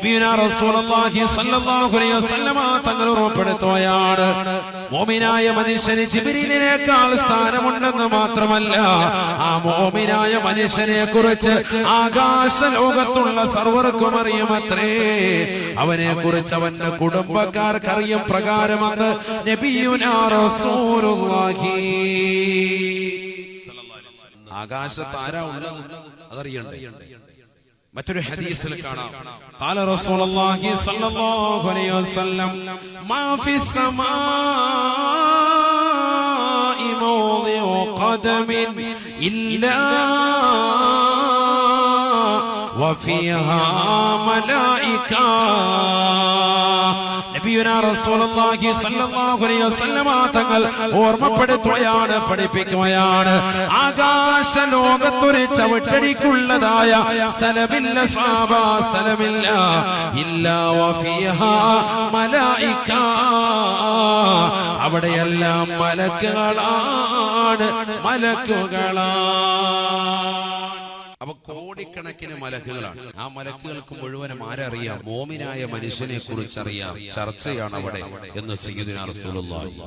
നബിയുനാ റസൂലുള്ളാഹി സ്വല്ലല്ലാഹു അലൈഹി വസല്ലമ തങ്ങൾ ഉറപ്പെടുത്തുകയാണ്, മുഅ്മിനായ മനുഷ്യന് ജിബ്രീലിനേക്കാൾ സ്ഥാനമുണ്ടെന്ന് മാത്രമല്ല, ആ മുഅ്മിനായ മനുഷ്യനെ കുറിച്ച് ആകാശ ലോകത്തുള്ള സർവർക്കും അറിയുമത്രേ. അവനെ കുറിച്ച് അവന്റെ കുടുംബക്കാർക്ക് അറിയും പ്രകാരമാണ് നബിയുനാ റസൂലുള്ളാഹി. ആകാശത്ത് ആരാ ഉള്ളത് അതറിയണ്ടേ? മറ്റൊരു ഹദീസിൽ കാണാം, ഖാല റസൂലുള്ളാഹി സ്വല്ലല്ലാഹു അലൈഹി വസല്ലം മാ ഫിസ് സമാഇ മൗദിഉ ഖദമിൻ ഇല്ലാ വഫീഹാ മലായിക. നബിയുനാ റസൂലുള്ളാഹി സ്വല്ലല്ലാഹു അലൈഹി വസല്ലമ തങ്ങൾ ഓർമ്മപ്പെടുത്തുകയാണ്, പഠിപ്പിക്കുകയാണ്, ആകാശ ലോകത്തൊരു ചവിട്ടടിക്കുള്ളതായ സ്ഥലമില്ല സ്വഹാബ, സ്ഥലമില്ല, ഇല്ലാ വഫീഹാ മലായിക. അവിടെയെല്ലാം മലക്കുകളാണ്, മലക്കുകളാണ്. അപ്പൊ കോടിക്കണക്കിന് മലക്കുകളാണ്. ആ മലക്കുകൾക്ക് മുഴുവനും ആരറിയാം? മോമിനായ മനുഷ്യനെ കുറിച്ച് അറിയാം. ചർച്ചയാണ് അവിടെ എന്ന് സയ്യിദുനാ റസൂലുള്ളാഹി